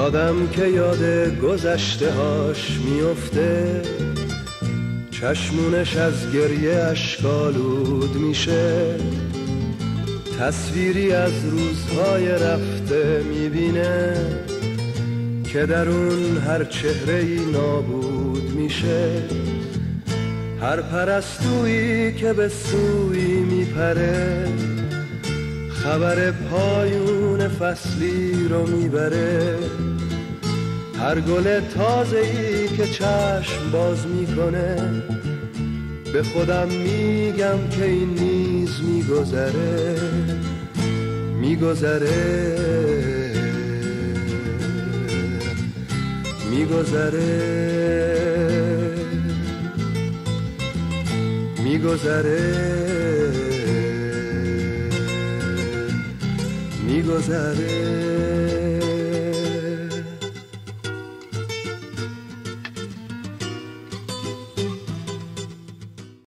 آدم که یاد گذشته هاش میفته، چشمونش از گریه اشکالود میشه، تصویری از روزهای رفته میبینه که در اون هر چهره‌ای نابود میشه. هر پرستویی که به سوی میپره، خبر پایون فصلی رو میبره. هر گل تازه‌ای که چشم باز میکنه، به خودم میگم که این نیز میگذره، میگذره، میگذره، میگذره، میگذره.